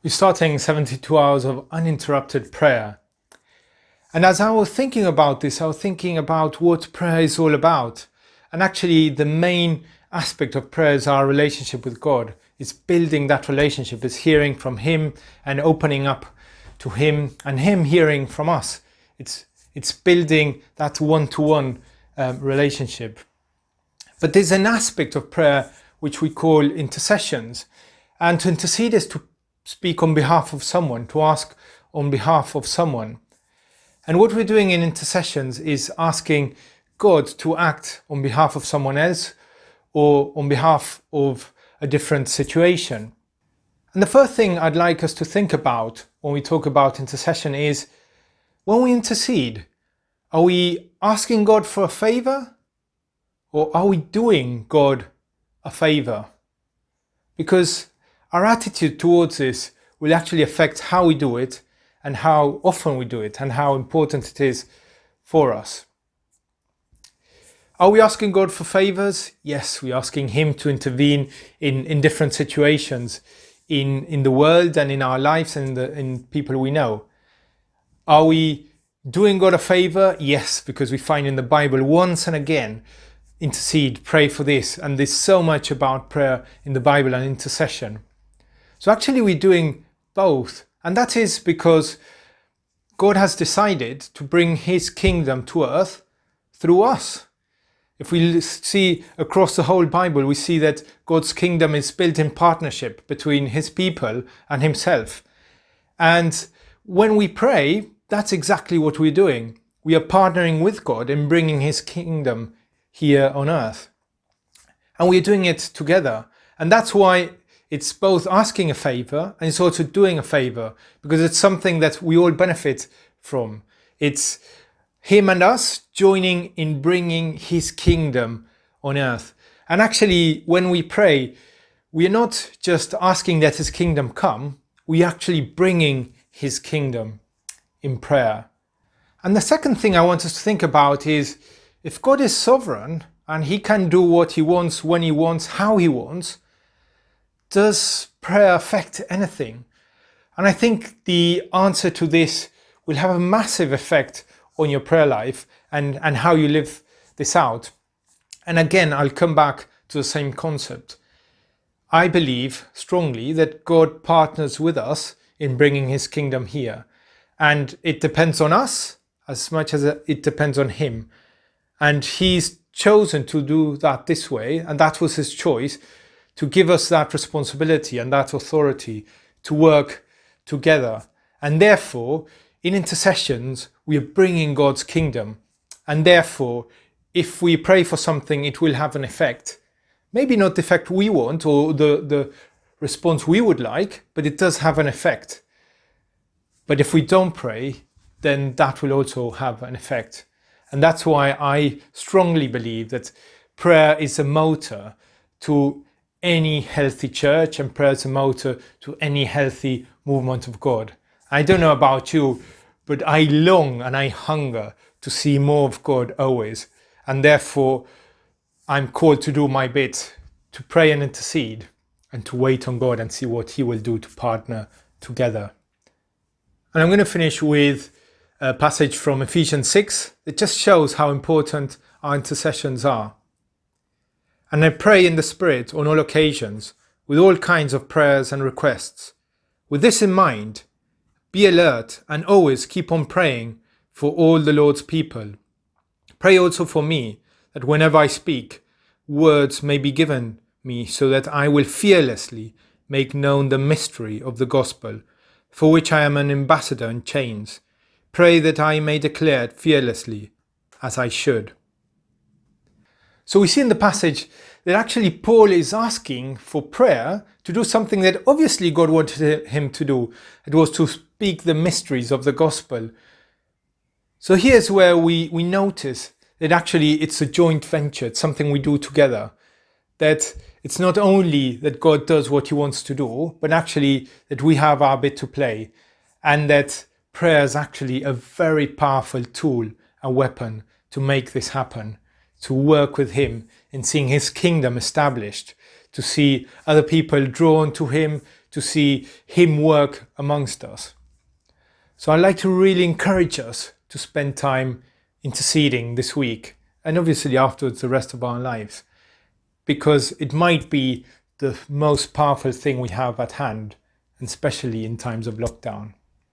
We're starting 72 hours of uninterrupted prayer. And as I was thinking about this, I was thinking about what prayer is all about. And actually the main aspect of prayer is our relationship with God. It's building that relationship, it's hearing from Him and opening up to Him and Him hearing from us. It's building that one-to-one relationship. But there's an aspect of prayer which we call intercessions. And to intercede is to speak on behalf of someone, to ask on behalf of someone. And what we're doing in intercessions is asking God to act on behalf of someone else or on behalf of a different situation. And the first thing I'd like us to think about when we talk about intercession is, when we intercede, are we asking God for a favor or are we doing God a favor? Because our attitude towards this will actually affect how we do it and how often we do it and how important it is for us. Are we asking God for favors? Yes, we're asking Him to intervene in different situations in the world and in our lives and in people we know. Are we doing God a favor? Yes, because we find in the Bible once and again, intercede, pray for this. And there's so much about prayer in the Bible and intercession. So actually we're doing both. And that is because God has decided to bring His kingdom to earth through us. If we see across the whole Bible, we see that God's kingdom is built in partnership between His people and Himself. And when we pray, that's exactly what we're doing. We are partnering with God in bringing His kingdom here on earth. And we're doing it together. And that's why it's both asking a favor and it's also doing a favor, because it's something that we all benefit from. It's Him and us joining in bringing His kingdom on earth. And actually, when we pray, we are not just asking that His kingdom come, we are actually bringing His kingdom in prayer. And the second thing I want us to think about is, if God is sovereign and He can do what He wants, when He wants, how He wants, does prayer affect anything? And I think the answer to this will have a massive effect on your prayer life and how you live this out. And again, I'll come back to the same concept. I believe strongly that God partners with us in bringing His kingdom here. And it depends on us as much as it depends on Him. And He's chosen to do that this way, and that was His choice, to give us that responsibility and that authority to work together. And therefore, in intercessions, we are bringing God's kingdom. And therefore, if we pray for something, it will have an effect. Maybe not the effect we want or the response we would like, but it does have an effect. But if we don't pray, then that will also have an effect. And that's why I strongly believe that prayer is a motor to any healthy church, and prayer is a motor to any healthy movement of God. I don't know about you, but I long and I hunger to see more of God always. And therefore, I'm called to do my bit, to pray and intercede, and to wait on God and see what He will do to partner together. And I'm going to finish with a passage from Ephesians 6 that just shows how important our intercessions are. And I pray in the Spirit on all occasions, with all kinds of prayers and requests. With this in mind, be alert and always keep on praying for all the Lord's people. Pray also for me, that whenever I speak, words may be given me so that I will fearlessly make known the mystery of the gospel, for which I am an ambassador in chains. Pray that I may declare it fearlessly, as I should. So we see in the passage that actually Paul is asking for prayer to do something that obviously God wanted him to do. It was to speak the mysteries of the gospel. So here's where we notice that actually it's a joint venture. It's something we do together. That it's not only that God does what He wants to do, but actually that we have our bit to play. And that prayer is actually a very powerful tool, a weapon to make this happen. To work with Him in seeing His kingdom established, to see other people drawn to Him, to to see him work amongst us. So I'd like to really encourage us to spend time interceding this week, and obviously afterwards the rest of our lives, because it might be the most powerful thing we have at hand, and especially in times of lockdown.